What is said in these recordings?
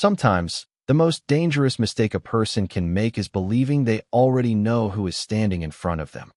Sometimes, the most dangerous mistake a person can make is believing they already know who is standing in front of them.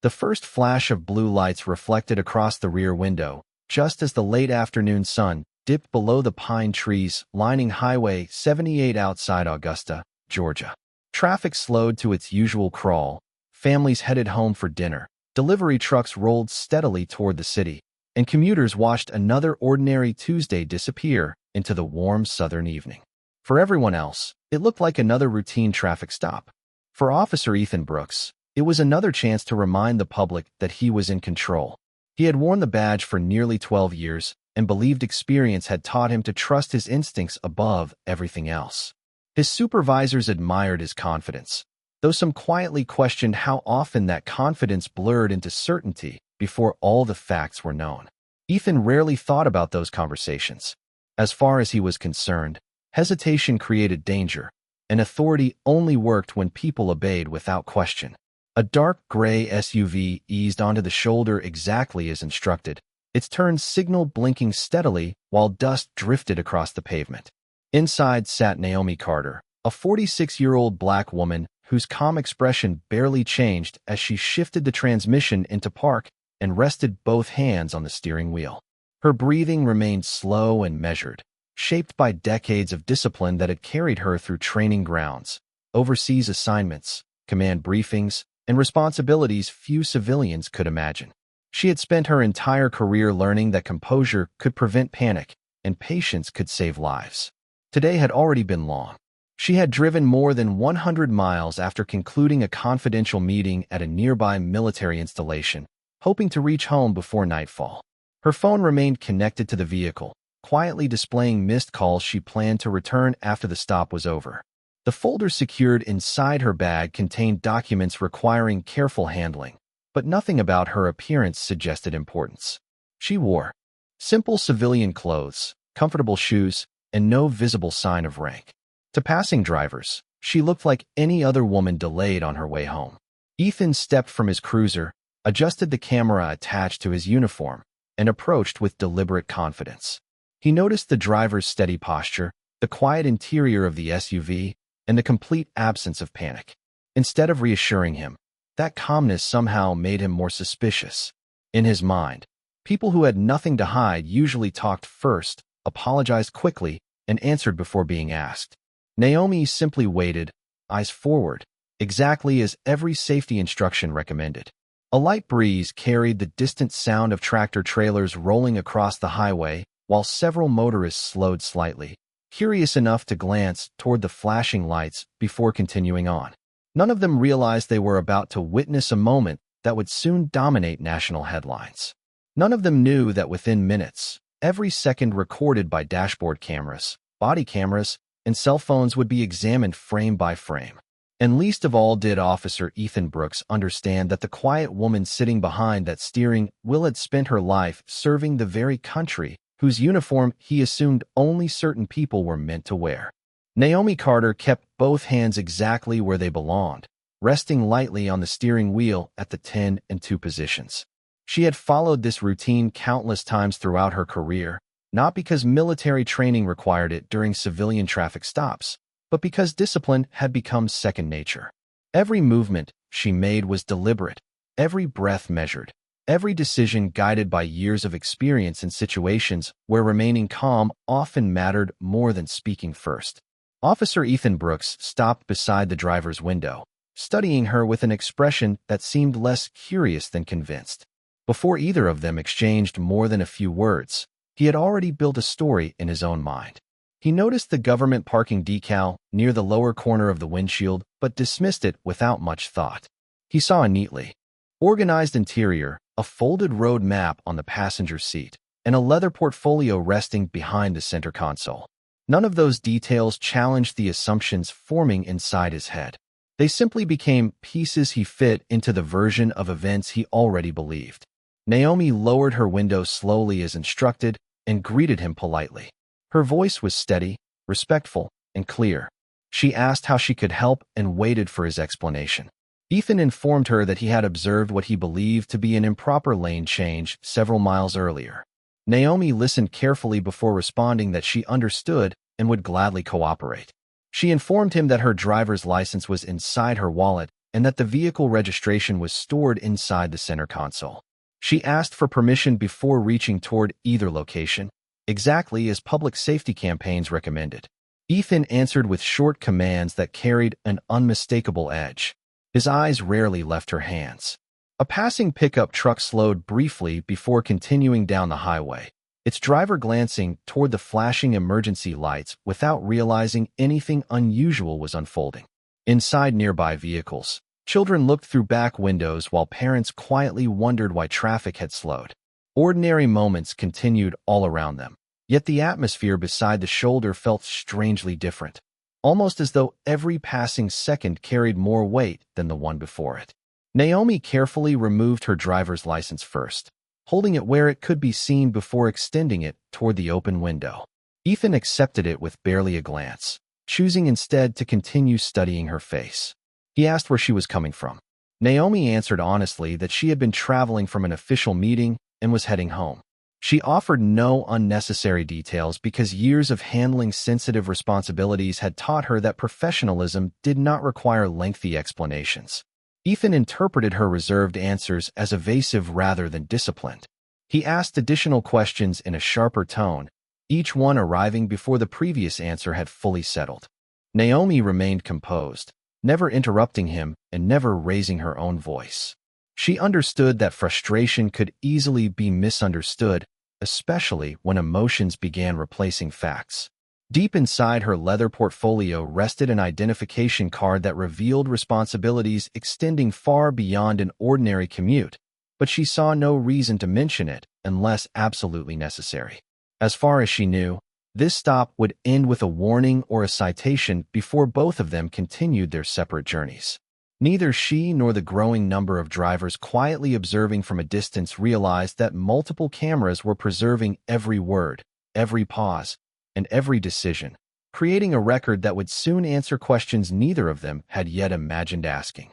The first flash of blue lights reflected across the rear window, just as the late afternoon sun dipped below the pine trees lining Highway 78 outside Augusta, Georgia. Traffic slowed to its usual crawl, families headed home for dinner, delivery trucks rolled steadily toward the city, and commuters watched another ordinary Tuesday disappear into the warm southern evening. For everyone else, it looked like another routine traffic stop. For Officer Ethan Brooks, it was another chance to remind the public that he was in control. He had worn the badge for nearly 12 years and believed experience had taught him to trust his instincts above everything else. His supervisors admired his confidence, though some quietly questioned how often that confidence blurred into certainty before all the facts were known. Ethan rarely thought about those conversations. As far as he was concerned, hesitation created danger, and authority only worked when people obeyed without question. A dark gray SUV eased onto the shoulder exactly as instructed, its turn signal blinking steadily while dust drifted across the pavement. Inside sat Naomi Carter, a 46-year-old black woman whose calm expression barely changed as she shifted the transmission into park and rested both hands on the steering wheel. Her breathing remained slow and measured, shaped by decades of discipline that had carried her through training grounds, overseas assignments, command briefings, and responsibilities few civilians could imagine. She had spent her entire career learning that composure could prevent panic and patience could save lives. Today had already been long. She had driven more than 100 miles after concluding a confidential meeting at a nearby military installation, hoping to reach home before nightfall. Her phone remained connected to the vehicle, quietly displaying missed calls she planned to return after the stop was over. The folder secured inside her bag contained documents requiring careful handling, but nothing about her appearance suggested importance. She wore simple civilian clothes, comfortable shoes, and no visible sign of rank. To passing drivers, she looked like any other woman delayed on her way home. Ethan stepped from his cruiser, adjusted the camera attached to his uniform, and approached with deliberate confidence. He noticed the driver's steady posture, the quiet interior of the SUV, and the complete absence of panic. Instead of reassuring him, that calmness somehow made him more suspicious. In his mind, people who had nothing to hide usually talked first, apologized quickly, and answered before being asked. Naomi simply waited, eyes forward, exactly as every safety instruction recommended. A light breeze carried the distant sound of tractor-trailers rolling across the highway, while several motorists slowed slightly, curious enough to glance toward the flashing lights before continuing on. None of them realized they were about to witness a moment that would soon dominate national headlines. None of them knew that within minutes, every second recorded by dashboard cameras, body cameras, and cell phones would be examined frame by frame. And least of all did Officer Ethan Brooks understand that the quiet woman sitting behind that steering wheel had spent her life serving the very country whose uniform he assumed only certain people were meant to wear. Naomi Carter kept both hands exactly where they belonged, resting lightly on the steering wheel at the 10 and 2 positions. She had followed this routine countless times throughout her career, not because military training required it during civilian traffic stops, but because discipline had become second nature. Every movement she made was deliberate, every breath measured, every decision guided by years of experience in situations where remaining calm often mattered more than speaking first. Officer Ethan Brooks stopped beside the driver's window, studying her with an expression that seemed less curious than convinced. Before either of them exchanged more than a few words, he had already built a story in his own mind. He noticed the government parking decal near the lower corner of the windshield, but dismissed it without much thought. He saw a neatly organized interior, a folded road map on the passenger seat, and a leather portfolio resting behind the center console. None of those details challenged the assumptions forming inside his head. They simply became pieces he fit into the version of events he already believed. Naomi lowered her window slowly as instructed and greeted him politely. Her voice was steady, respectful, and clear. She asked how she could help and waited for his explanation. Ethan informed her that he had observed what he believed to be an improper lane change several miles earlier. Naomi listened carefully before responding that she understood and would gladly cooperate. She informed him that her driver's license was inside her wallet and that the vehicle registration was stored inside the center console. She asked for permission before reaching toward either location, exactly as public safety campaigns recommended. Ethan answered with short commands that carried an unmistakable edge. His eyes rarely left her hands. A passing pickup truck slowed briefly before continuing down the highway, its driver glancing toward the flashing emergency lights without realizing anything unusual was unfolding. Inside nearby vehicles, children looked through back windows while parents quietly wondered why traffic had slowed. Ordinary moments continued all around them, yet the atmosphere beside the shoulder felt strangely different, almost as though every passing second carried more weight than the one before it. Naomi carefully removed her driver's license first, holding it where it could be seen before extending it toward the open window. Ethan accepted it with barely a glance, choosing instead to continue studying her face. He asked where she was coming from. Naomi answered honestly that she had been traveling from an official meeting and was heading home. She offered no unnecessary details because years of handling sensitive responsibilities had taught her that professionalism did not require lengthy explanations. Ethan interpreted her reserved answers as evasive rather than disciplined. He asked additional questions in a sharper tone, each one arriving before the previous answer had fully settled. Naomi remained composed, never interrupting him and never raising her own voice. She understood that frustration could easily be misunderstood, especially when emotions began replacing facts. Deep inside her leather portfolio rested an identification card that revealed responsibilities extending far beyond an ordinary commute, but she saw no reason to mention it unless absolutely necessary. As far as she knew, this stop would end with a warning or a citation before both of them continued their separate journeys. Neither she nor the growing number of drivers quietly observing from a distance realized that multiple cameras were preserving every word, every pause, and every decision, creating a record that would soon answer questions neither of them had yet imagined asking.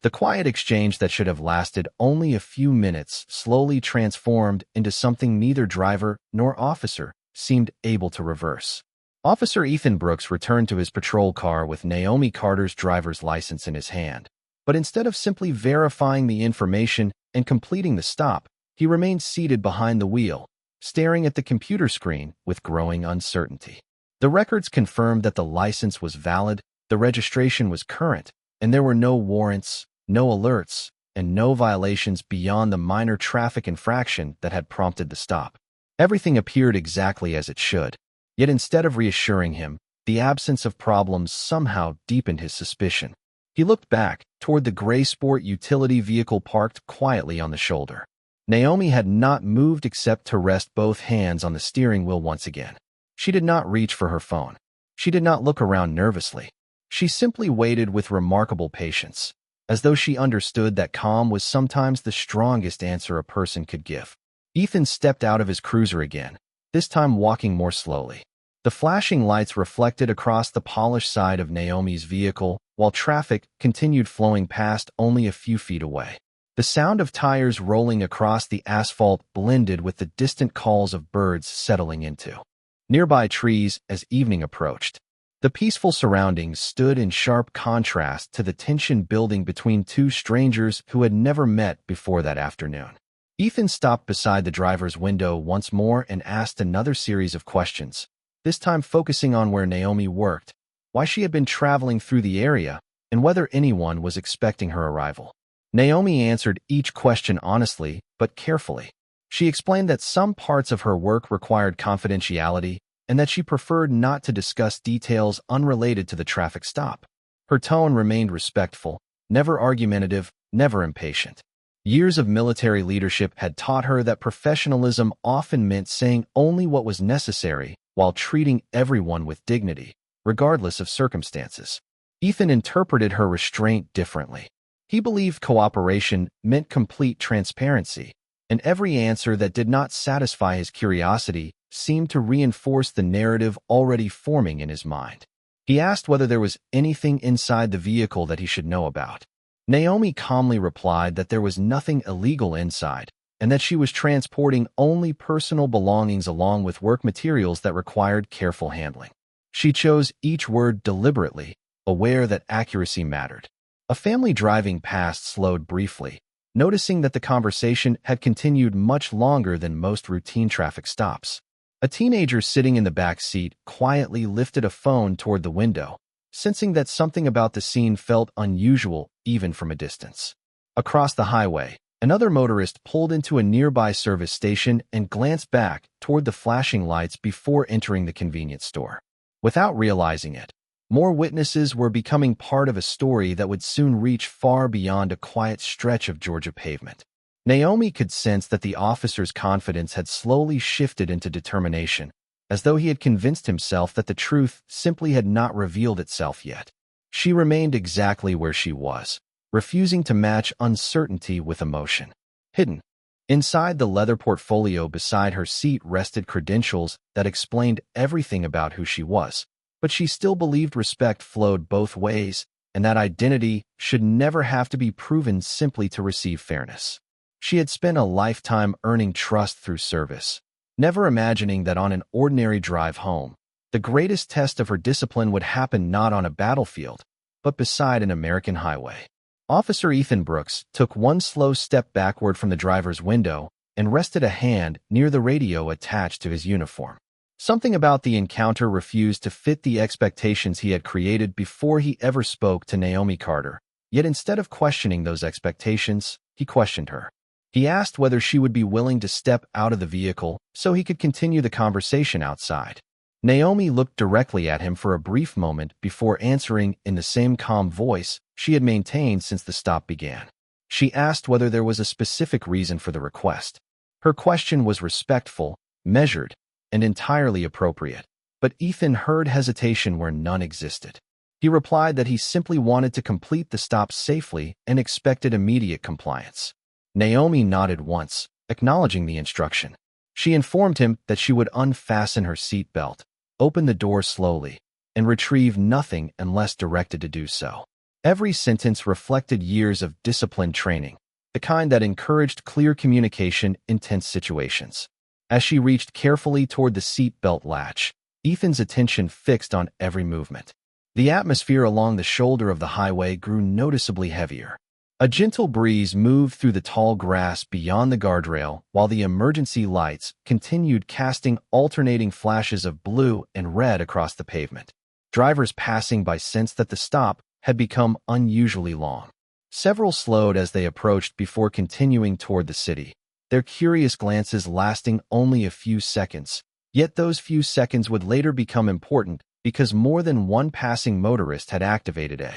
The quiet exchange that should have lasted only a few minutes slowly transformed into something neither driver nor officer seemed able to reverse. Officer Ethan Brooks returned to his patrol car with Naomi Carter's driver's license in his hand, but instead of simply verifying the information and completing the stop, he remained seated behind the wheel, staring at the computer screen with growing uncertainty. The records confirmed that the license was valid, the registration was current, and there were no warrants, no alerts, and no violations beyond the minor traffic infraction that had prompted the stop. Everything appeared exactly as it should, yet instead of reassuring him, the absence of problems somehow deepened his suspicion. He looked back toward the gray sport utility vehicle parked quietly on the shoulder. Naomi had not moved except to rest both hands on the steering wheel once again. She did not reach for her phone. She did not look around nervously. She simply waited with remarkable patience, as though she understood that calm was sometimes the strongest answer a person could give. Ethan stepped out of his cruiser again, this time walking more slowly. The flashing lights reflected across the polished side of Naomi's vehicle, while traffic continued flowing past only a few feet away. The sound of tires rolling across the asphalt blended with the distant calls of birds settling into nearby trees as evening approached. The peaceful surroundings stood in sharp contrast to the tension building between two strangers who had never met before that afternoon. Ethan stopped beside the driver's window once more and asked another series of questions, this time focusing on where Naomi worked, why she had been traveling through the area, and whether anyone was expecting her arrival. Naomi answered each question honestly but carefully. She explained that some parts of her work required confidentiality and that she preferred not to discuss details unrelated to the traffic stop. Her tone remained respectful, never argumentative, never impatient. Years of military leadership had taught her that professionalism often meant saying only what was necessary while treating everyone with dignity, regardless of circumstances. Ethan interpreted her restraint differently. He believed cooperation meant complete transparency, and every answer that did not satisfy his curiosity seemed to reinforce the narrative already forming in his mind. He asked whether there was anything inside the vehicle that he should know about. Naomi calmly replied that there was nothing illegal inside, and that she was transporting only personal belongings along with work materials that required careful handling. She chose each word deliberately, aware that accuracy mattered. A family driving past slowed briefly, noticing that the conversation had continued much longer than most routine traffic stops. A teenager sitting in the back seat quietly lifted a phone toward the window, sensing that something about the scene felt unusual even from a distance. Across the highway, another motorist pulled into a nearby service station and glanced back toward the flashing lights before entering the convenience store. Without realizing it, more witnesses were becoming part of a story that would soon reach far beyond a quiet stretch of Georgia pavement. Naomi could sense that the officer's confidence had slowly shifted into determination, as though he had convinced himself that the truth simply had not revealed itself yet. She remained exactly where she was, refusing to match uncertainty with emotion. Hidden inside the leather portfolio beside her seat rested credentials that explained everything about who she was, but she still believed respect flowed both ways and that identity should never have to be proven simply to receive fairness. She had spent a lifetime earning trust through service, never imagining that on an ordinary drive home, the greatest test of her discipline would happen not on a battlefield, but beside an American highway. Officer Ethan Brooks took one slow step backward from the driver's window and rested a hand near the radio attached to his uniform. Something about the encounter refused to fit the expectations he had created before he ever spoke to Naomi Carter. Yet instead of questioning those expectations, he questioned her. He asked whether she would be willing to step out of the vehicle so he could continue the conversation outside. Naomi looked directly at him for a brief moment before answering in the same calm voice she had maintained since the stop began. She asked whether there was a specific reason for the request. Her question was respectful, measured, and entirely appropriate, but Ethan heard hesitation where none existed. He replied that he simply wanted to complete the stop safely and expected immediate compliance. Naomi nodded once, acknowledging the instruction. She informed him that she would unfasten her seat belt, open the door slowly, and retrieve nothing unless directed to do so. Every sentence reflected years of disciplined training, the kind that encouraged clear communication in tense situations. As she reached carefully toward the seat belt latch, Ethan's attention fixed on every movement. The atmosphere along the shoulder of the highway grew noticeably heavier. A gentle breeze moved through the tall grass beyond the guardrail while the emergency lights continued casting alternating flashes of blue and red across the pavement. Drivers passing by sensed that the stop had become unusually long. Several slowed as they approached before continuing toward the city, their curious glances lasting only a few seconds. Yet those few seconds would later become important because more than one passing motorist had activated a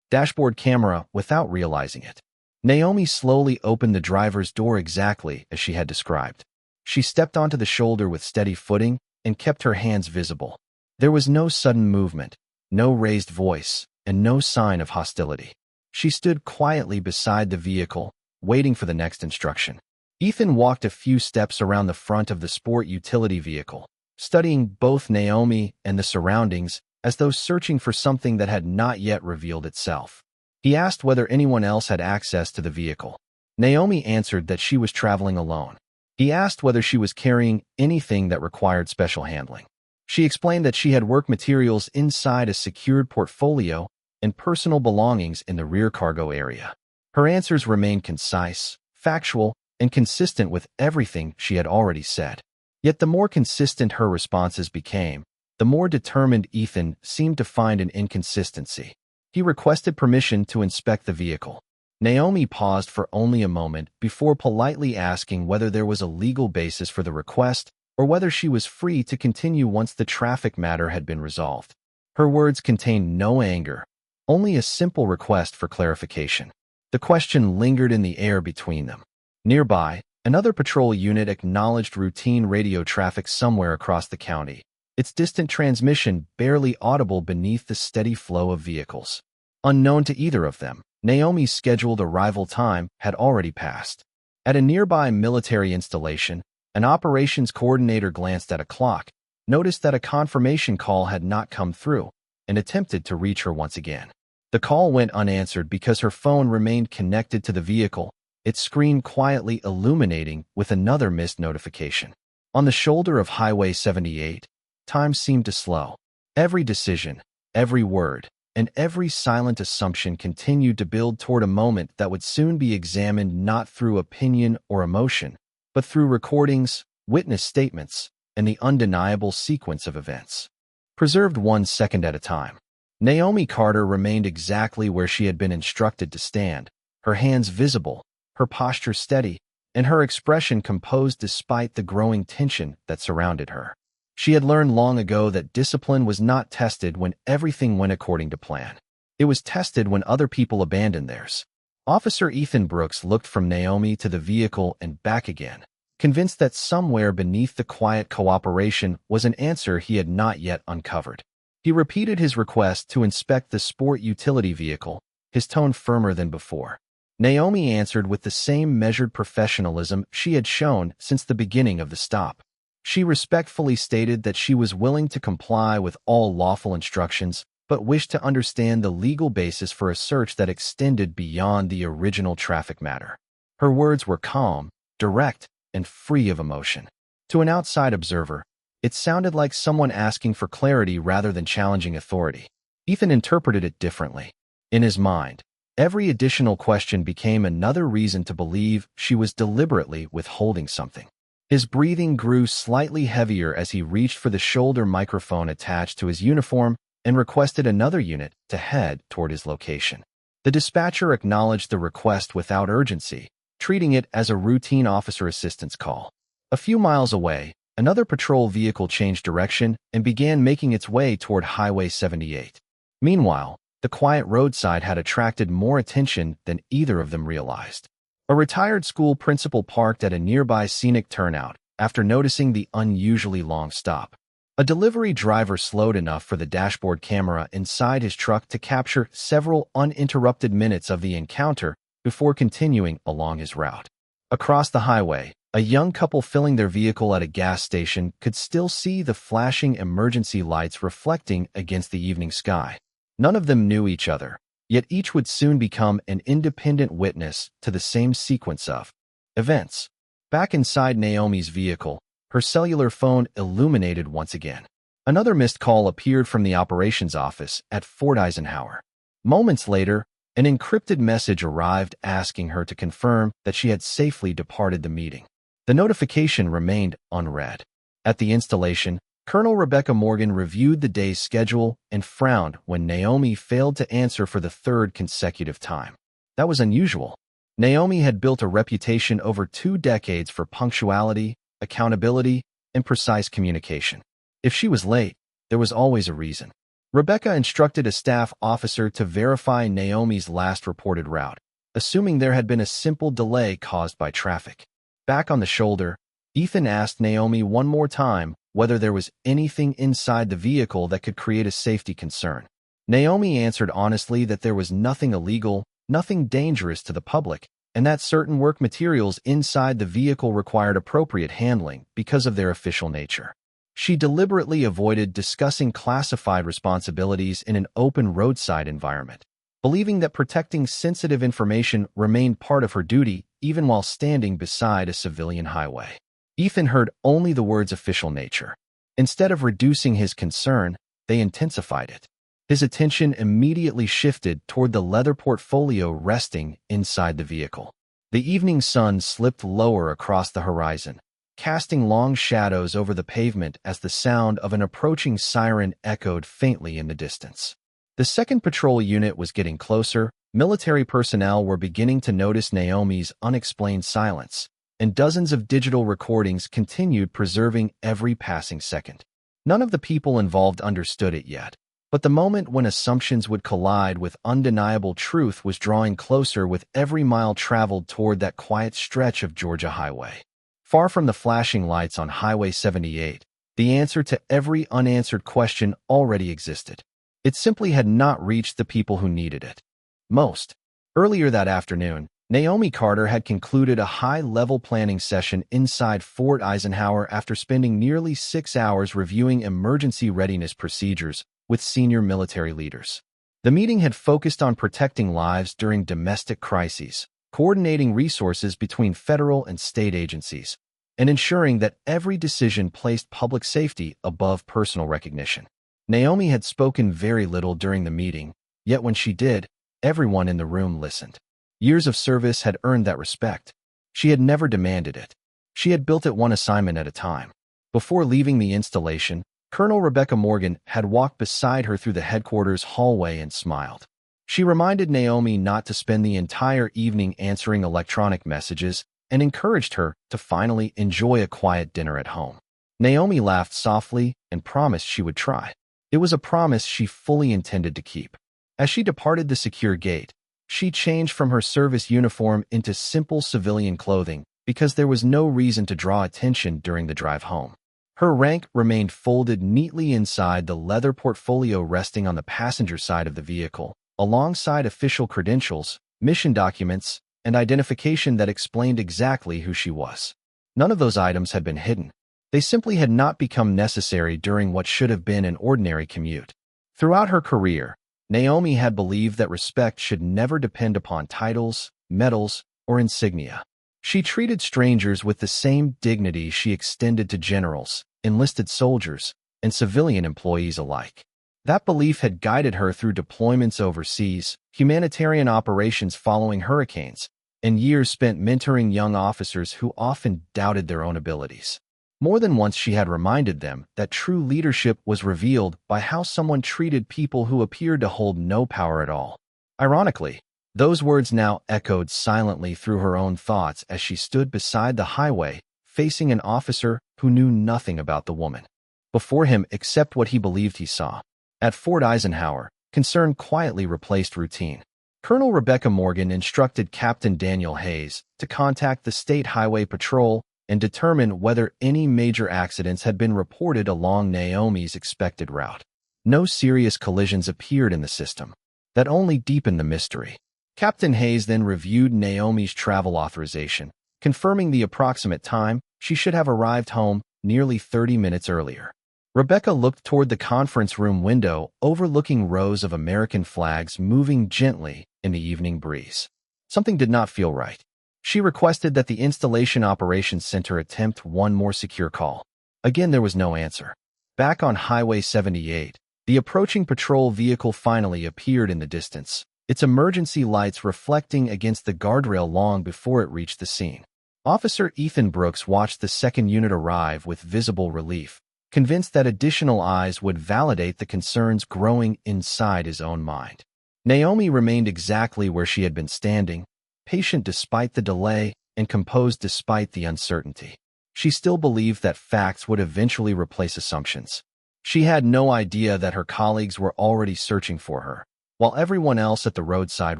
dashboard camera without realizing it. Naomi slowly opened the driver's door exactly as she had described. She stepped onto the shoulder with steady footing and kept her hands visible. There was no sudden movement, no raised voice, and no sign of hostility. She stood quietly beside the vehicle, waiting for the next instruction. Ethan walked a few steps around the front of the sport utility vehicle, studying both Naomi and the surroundings as though searching for something that had not yet revealed itself. He asked whether anyone else had access to the vehicle. Naomi answered that she was traveling alone. He asked whether she was carrying anything that required special handling. She explained that she had work materials inside a secured portfolio and personal belongings in the rear cargo area. Her answers remained concise, factual, and consistent with everything she had already said. Yet the more consistent her responses became, the more determined Ethan seemed to find an inconsistency. He requested permission to inspect the vehicle. Naomi paused for only a moment before politely asking whether there was a legal basis for the request or whether she was free to continue once the traffic matter had been resolved. Her words contained no anger, only a simple request for clarification. The question lingered in the air between them. Nearby, another patrol unit acknowledged routine radio traffic somewhere across the county, its distant transmission barely audible beneath the steady flow of vehicles. Unknown to either of them, Naomi's scheduled arrival time had already passed. At a nearby military installation, an operations coordinator glanced at a clock, noticed that a confirmation call had not come through, and attempted to reach her once again. The call went unanswered because her phone remained connected to the vehicle, its screen quietly illuminating with another missed notification. On the shoulder of Highway 78, time seemed to slow. Every decision, every word, and every silent assumption continued to build toward a moment that would soon be examined not through opinion or emotion, but through recordings, witness statements, and the undeniable sequence of events. Preserved 1 second at a time. Naomi Carter remained exactly where she had been instructed to stand, her hands visible, her posture steady, and her expression composed despite the growing tension that surrounded her. She had learned long ago that discipline was not tested when everything went according to plan. It was tested when other people abandoned theirs. Officer Ethan Brooks looked from Naomi to the vehicle and back again, convinced that somewhere beneath the quiet cooperation was an answer he had not yet uncovered. He repeated his request to inspect the sport utility vehicle, his tone firmer than before. Naomi answered with the same measured professionalism she had shown since the beginning of the stop. She respectfully stated that she was willing to comply with all lawful instructions, but wished to understand the legal basis for a search that extended beyond the original traffic matter. Her words were calm, direct, and free of emotion. To an outside observer, it sounded like someone asking for clarity rather than challenging authority. Ethan interpreted it differently. In his mind, every additional question became another reason to believe she was deliberately withholding something. His breathing grew slightly heavier as he reached for the shoulder microphone attached to his uniform and requested another unit to head toward his location. The dispatcher acknowledged the request without urgency, treating it as a routine officer assistance call. A few miles away, another patrol vehicle changed direction and began making its way toward Highway 78. Meanwhile, the quiet roadside had attracted more attention than either of them realized. A retired school principal parked at a nearby scenic turnout after noticing the unusually long stop. A delivery driver slowed enough for the dashboard camera inside his truck to capture several uninterrupted minutes of the encounter before continuing along his route. Across the highway, a young couple filling their vehicle at a gas station could still see the flashing emergency lights reflecting against the evening sky. None of them knew each other, yet each would soon become an independent witness to the same sequence of events. Back inside Naomi's vehicle, her cellular phone illuminated once again. Another missed call appeared from the operations office at Fort Eisenhower. Moments later, an encrypted message arrived asking her to confirm that she had safely departed the meeting. The notification remained unread. At the installation, Colonel Rebecca Morgan reviewed the day's schedule and frowned when Naomi failed to answer for the third consecutive time. That was unusual. Naomi had built a reputation over 2 decades for punctuality, accountability, and precise communication. If she was late, there was always a reason. Rebecca instructed a staff officer to verify Naomi's last reported route, assuming there had been a simple delay caused by traffic. Back on the shoulder, Ethan asked Naomi one more time whether there was anything inside the vehicle that could create a safety concern. Naomi answered honestly that there was nothing illegal, nothing dangerous to the public, and that certain work materials inside the vehicle required appropriate handling because of their official nature. She deliberately avoided discussing classified responsibilities in an open roadside environment, believing that protecting sensitive information remained part of her duty even while standing beside a civilian highway. Ethan heard only the words official nature. Instead of reducing his concern, they intensified it. His attention immediately shifted toward the leather portfolio resting inside the vehicle. The evening sun slipped lower across the horizon, casting long shadows over the pavement as the sound of an approaching siren echoed faintly in the distance. The second patrol unit was getting closer. Military personnel were beginning to notice Naomi's unexplained silence, and dozens of digital recordings continued preserving every passing second. None of the people involved understood it yet, but the moment when assumptions would collide with undeniable truth was drawing closer with every mile traveled toward that quiet stretch of Georgia highway. Far from the flashing lights on Highway 78, the answer to every unanswered question already existed. It simply had not reached the people who needed it most. Earlier that afternoon, Naomi Carter had concluded a high-level planning session inside Fort Eisenhower after spending nearly 6 hours reviewing emergency readiness procedures with senior military leaders. The meeting had focused on protecting lives during domestic crises, coordinating resources between federal and state agencies, and ensuring that every decision placed public safety above personal recognition. Naomi had spoken very little during the meeting, yet when she did, everyone in the room listened. Years of service had earned that respect. She had never demanded it. She had built it one assignment at a time. Before leaving the installation, Colonel Rebecca Morgan had walked beside her through the headquarters hallway and smiled. She reminded Naomi not to spend the entire evening answering electronic messages and encouraged her to finally enjoy a quiet dinner at home. Naomi laughed softly and promised she would try. It was a promise she fully intended to keep. As she departed the secure gate, she changed from her service uniform into simple civilian clothing because there was no reason to draw attention during the drive home. Her rank remained folded neatly inside the leather portfolio resting on the passenger side of the vehicle, alongside official credentials, mission documents, and identification that explained exactly who she was. None of those items had been hidden. They simply had not become necessary during what should have been an ordinary commute. Throughout her career, Naomi had believed that respect should never depend upon titles, medals, or insignia. She treated strangers with the same dignity she extended to generals, enlisted soldiers, and civilian employees alike. That belief had guided her through deployments overseas, humanitarian operations following hurricanes, and years spent mentoring young officers who often doubted their own abilities. More than once she had reminded them that true leadership was revealed by how someone treated people who appeared to hold no power at all. Ironically, those words now echoed silently through her own thoughts as she stood beside the highway, facing an officer who knew nothing about the woman before him except what he believed he saw. At Fort Eisenhower, concern quietly replaced routine. Colonel Rebecca Morgan instructed Captain Daniel Hayes to contact the State Highway Patrol and determine whether any major accidents had been reported along Naomi's expected route. No serious collisions appeared in the system. That only deepened the mystery. Captain Hayes then reviewed Naomi's travel authorization, confirming the approximate time she should have arrived home nearly 30 minutes earlier. Rebecca looked toward the conference room window overlooking rows of American flags moving gently in the evening breeze. Something did not feel right. She requested that the Installation Operations Center attempt one more secure call. Again, there was no answer. Back on Highway 78, the approaching patrol vehicle finally appeared in the distance, its emergency lights reflecting against the guardrail long before it reached the scene. Officer Ethan Brooks watched the second unit arrive with visible relief, convinced that additional eyes would validate the concerns growing inside his own mind. Naomi remained exactly where she had been standing, patient despite the delay and composed despite the uncertainty. She still believed that facts would eventually replace assumptions. She had no idea that her colleagues were already searching for her, while everyone else at the roadside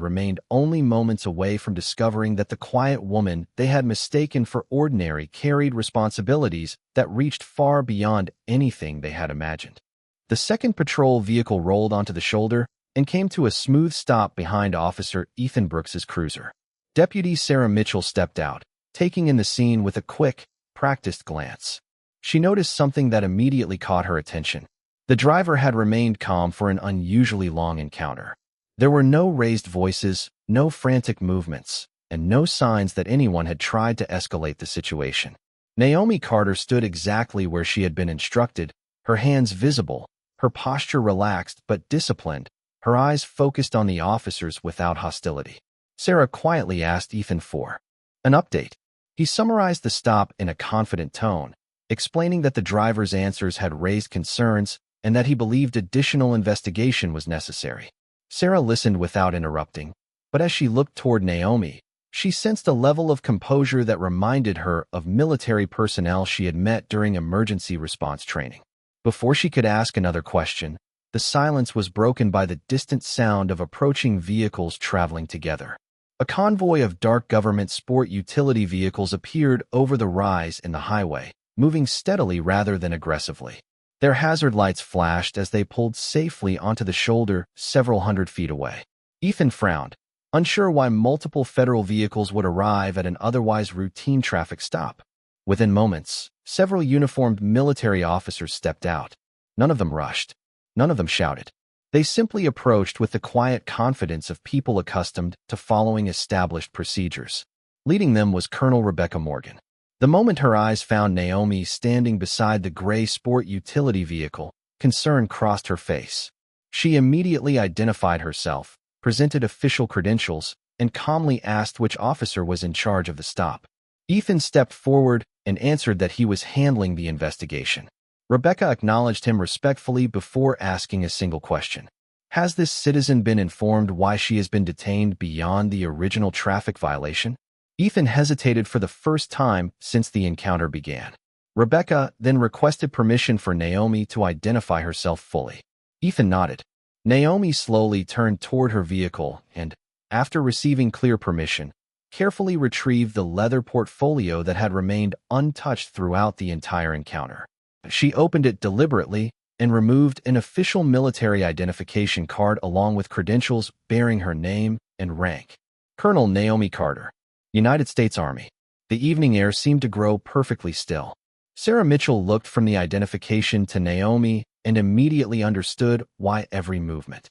remained only moments away from discovering that the quiet woman they had mistaken for ordinary carried responsibilities that reached far beyond anything they had imagined. The second patrol vehicle rolled onto the shoulder and came to a smooth stop behind Officer Ethan Brooks's cruiser. Deputy Sarah Mitchell stepped out, taking in the scene with a quick, practiced glance. She noticed something that immediately caught her attention. The driver had remained calm for an unusually long encounter. There were no raised voices, no frantic movements, and no signs that anyone had tried to escalate the situation. Naomi Carter stood exactly where she had been instructed, her hands visible, her posture relaxed but disciplined, her eyes focused on the officers without hostility. Sarah quietly asked Ethan for an update. He summarized the stop in a confident tone, explaining that the driver's answers had raised concerns and that he believed additional investigation was necessary. Sarah listened without interrupting, but as she looked toward Naomi, she sensed a level of composure that reminded her of military personnel she had met during emergency response training. Before she could ask another question, the silence was broken by the distant sound of approaching vehicles traveling together. A convoy of dark government sport utility vehicles appeared over the rise in the highway, moving steadily rather than aggressively. Their hazard lights flashed as they pulled safely onto the shoulder several hundred feet away. Ethan frowned, unsure why multiple federal vehicles would arrive at an otherwise routine traffic stop. Within moments, several uniformed military officers stepped out. None of them rushed. None of them shouted. They simply approached with the quiet confidence of people accustomed to following established procedures. Leading them was Colonel Rebecca Morgan. The moment her eyes found Naomi standing beside the gray sport utility vehicle, Concern crossed her face. She immediately identified herself, presented official credentials, and calmly asked which officer was in charge of the stop. Ethan stepped forward and answered that he was handling the investigation. Rebecca acknowledged him respectfully before asking a single question. Has this citizen been informed why she has been detained beyond the original traffic violation? Ethan hesitated for the first time since the encounter began. Rebecca then requested permission for Naomi to identify herself fully. Ethan nodded. Naomi slowly turned toward her vehicle and, after receiving clear permission, carefully retrieved the leather portfolio that had remained untouched throughout the entire encounter. She opened it deliberately and removed an official military identification card along with credentials bearing her name and rank. Colonel Naomi Carter, United States Army. The evening air seemed to grow perfectly still. Sarah Mitchell looked from the identification to Naomi and immediately understood why every movement,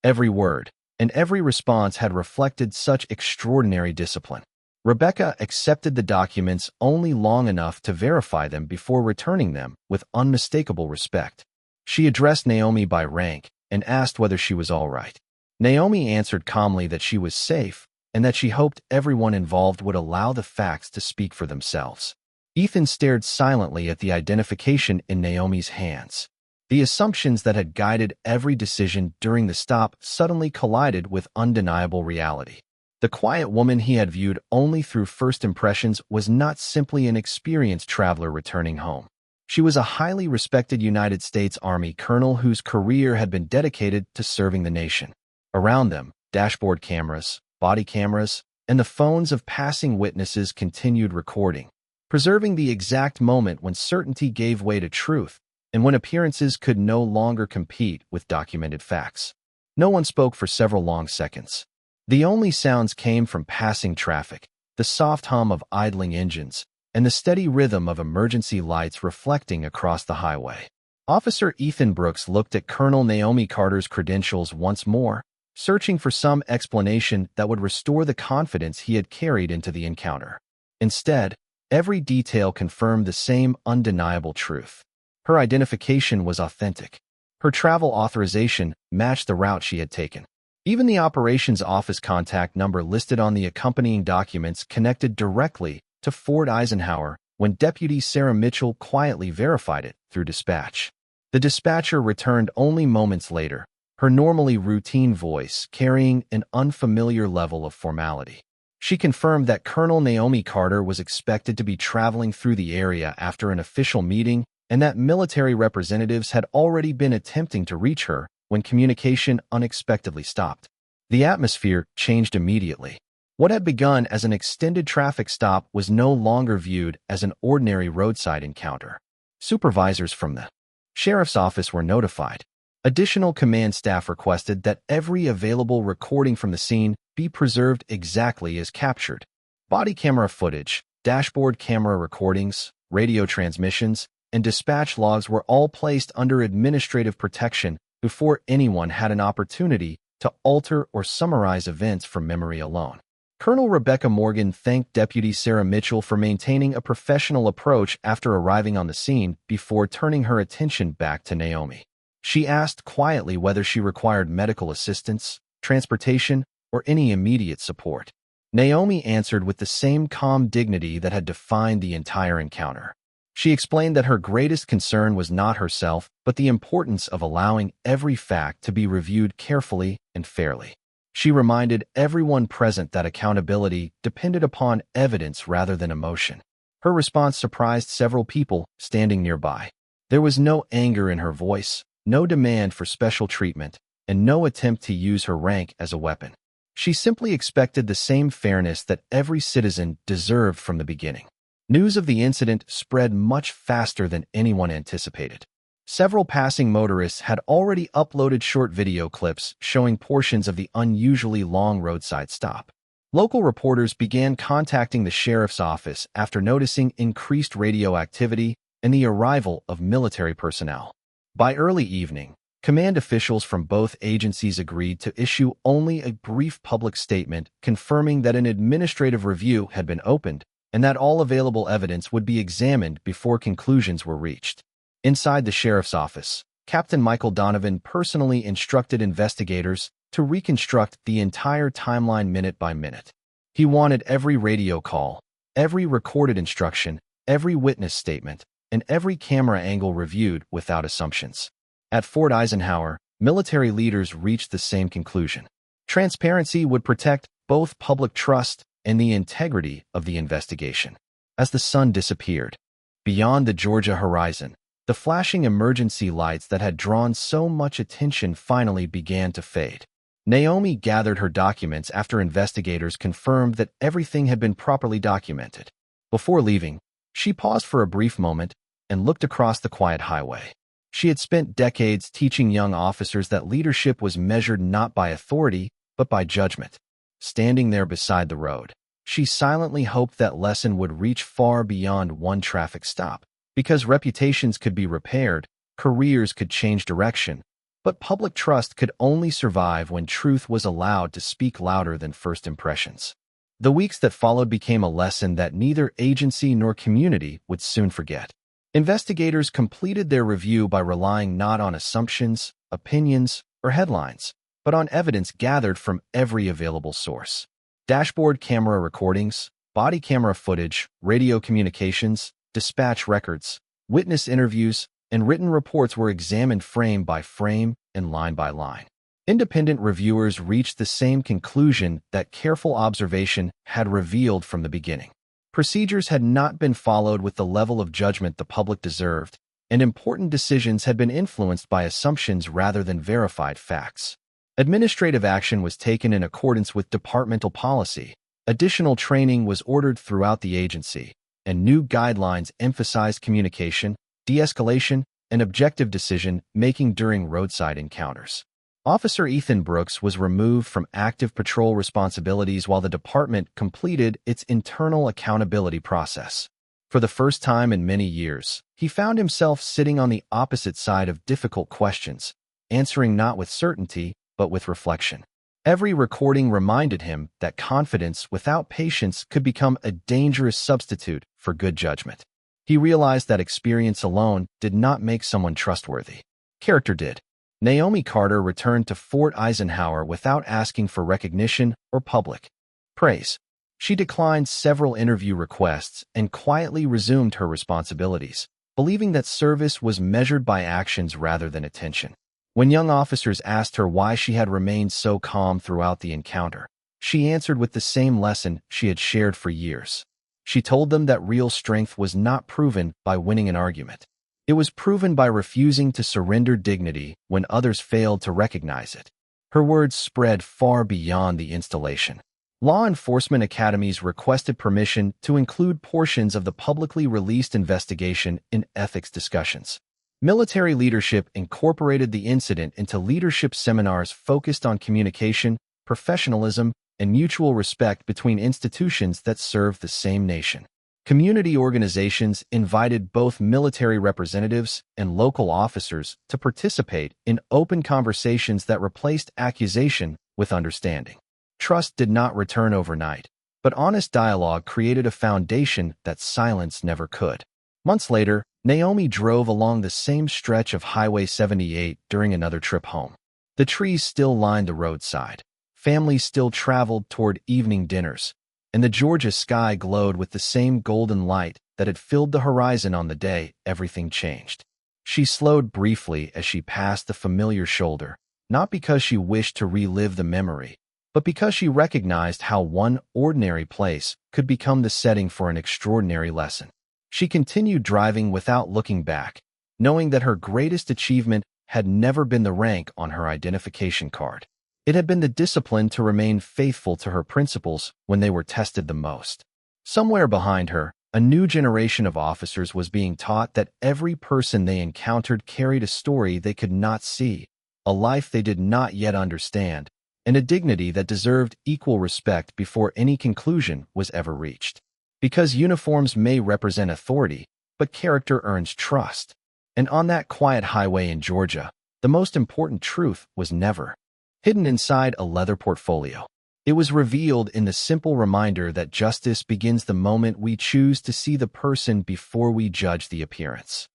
every word, and every response had reflected such extraordinary discipline. Rebecca accepted the documents only long enough to verify them before returning them with unmistakable respect. She addressed Naomi by rank and asked whether she was all right. Naomi answered calmly that she was safe and that she hoped everyone involved would allow the facts to speak for themselves. Ethan stared silently at the identification in Naomi's hands. The assumptions that had guided every decision during the stop suddenly collided with undeniable reality. The quiet woman he had viewed only through first impressions was not simply an experienced traveler returning home. She was a highly respected United States Army colonel whose career had been dedicated to serving the nation. Around them, dashboard cameras, body cameras, and the phones of passing witnesses continued recording, preserving the exact moment when certainty gave way to truth and when appearances could no longer compete with documented facts. No one spoke for several long seconds. The only sounds came from passing traffic, the soft hum of idling engines, and the steady rhythm of emergency lights reflecting across the highway. Officer Ethan Brooks looked at Colonel Naomi Carter's credentials once more, searching for some explanation that would restore the confidence he had carried into the encounter. Instead, every detail confirmed the same undeniable truth. Her identification was authentic. Her travel authorization matched the route she had taken. Even the operations office contact number listed on the accompanying documents connected directly to Fort Eisenhower when Deputy Sarah Mitchell quietly verified it through dispatch. The dispatcher returned only moments later, her normally routine voice carrying an unfamiliar level of formality. She confirmed that Colonel Naomi Carter was expected to be traveling through the area after an official meeting and that military representatives had already been attempting to reach her when communication unexpectedly stopped. The atmosphere changed immediately. What had begun as an extended traffic stop was no longer viewed as an ordinary roadside encounter. Supervisors from the sheriff's office were notified. Additional command staff requested that every available recording from the scene be preserved exactly as captured. Body camera footage, dashboard camera recordings, radio transmissions, and dispatch logs were all placed under administrative protection before anyone had an opportunity to alter or summarize events from memory alone. Colonel Rebecca Morgan thanked Deputy Sarah Mitchell for maintaining a professional approach after arriving on the scene before turning her attention back to Naomi. She asked quietly whether she required medical assistance, transportation, or any immediate support. Naomi answered with the same calm dignity that had defined the entire encounter. She explained that her greatest concern was not herself, but the importance of allowing every fact to be reviewed carefully and fairly. She reminded everyone present that accountability depended upon evidence rather than emotion. Her response surprised several people standing nearby. There was no anger in her voice, no demand for special treatment, and no attempt to use her rank as a weapon. She simply expected the same fairness that every citizen deserved from the beginning. News of the incident spread much faster than anyone anticipated. Several passing motorists had already uploaded short video clips showing portions of the unusually long roadside stop. Local reporters began contacting the sheriff's office after noticing increased radio activity and the arrival of military personnel. By early evening, command officials from both agencies agreed to issue only a brief public statement confirming that an administrative review had been opened and that all available evidence would be examined before conclusions were reached. Inside the sheriff's office, Captain Michael Donovan personally instructed investigators to reconstruct the entire timeline minute by minute. He wanted every radio call, every recorded instruction, every witness statement, and every camera angle reviewed without assumptions. At Fort Eisenhower, military leaders reached the same conclusion. Transparency would protect both public trust and the integrity of the investigation. As the sun disappeared, beyond the Georgia horizon, the flashing emergency lights that had drawn so much attention finally began to fade. Naomi gathered her documents after investigators confirmed that everything had been properly documented. Before leaving, she paused for a brief moment and looked across the quiet highway. She had spent decades teaching young officers that leadership was measured not by authority, but by judgment. Standing there beside the road, she silently hoped that lesson would reach far beyond one traffic stop. Because reputations could be repaired, careers could change direction, but public trust could only survive when truth was allowed to speak louder than first impressions. The weeks that followed became a lesson that neither agency nor community would soon forget. Investigators completed their review by relying not on assumptions, opinions, or headlines, but on evidence gathered from every available source. Dashboard camera recordings, body camera footage, radio communications, dispatch records, witness interviews, and written reports were examined frame by frame and line by line. Independent reviewers reached the same conclusion that careful observation had revealed from the beginning. Procedures had not been followed with the level of judgment the public deserved, and important decisions had been influenced by assumptions rather than verified facts. Administrative action was taken in accordance with departmental policy, additional training was ordered throughout the agency, and new guidelines emphasized communication, de-escalation, and objective decision-making during roadside encounters. Officer Ethan Brooks was removed from active patrol responsibilities while the department completed its internal accountability process. For the first time in many years, he found himself sitting on the opposite side of difficult questions, answering not with certainty, but with reflection. Every recording reminded him that confidence without patience could become a dangerous substitute for good judgment. He realized that experience alone did not make someone trustworthy. Character did. Naomi Carter returned to Fort Eisenhower without asking for recognition or public praise. She declined several interview requests and quietly resumed her responsibilities, believing that service was measured by actions rather than attention. When young officers asked her why she had remained so calm throughout the encounter, she answered with the same lesson she had shared for years. She told them that real strength was not proven by winning an argument. It was proven by refusing to surrender dignity when others failed to recognize it. Her words spread far beyond the installation. Law enforcement academies requested permission to include portions of the publicly released investigation in ethics discussions. Military leadership incorporated the incident into leadership seminars focused on communication, professionalism, and mutual respect between institutions that serve the same nation. Community organizations invited both military representatives and local officers to participate in open conversations that replaced accusation with understanding. Trust did not return overnight, but honest dialogue created a foundation that silence never could. Months later, Naomi drove along the same stretch of Highway 78 during another trip home. The trees still lined the roadside. Families still traveled toward evening dinners, and the Georgia sky glowed with the same golden light that had filled the horizon on the day everything changed. She slowed briefly as she passed the familiar shoulder, not because she wished to relive the memory, but because she recognized how one ordinary place could become the setting for an extraordinary lesson. She continued driving without looking back, knowing that her greatest achievement had never been the rank on her identification card. It had been the discipline to remain faithful to her principles when they were tested the most. Somewhere behind her, a new generation of officers was being taught that every person they encountered carried a story they could not see, a life they did not yet understand, and a dignity that deserved equal respect before any conclusion was ever reached. Because uniforms may represent authority, but character earns trust. And on that quiet highway in Georgia, the most important truth was never hidden inside a leather portfolio. It was revealed in the simple reminder that justice begins the moment we choose to see the person before we judge the appearance.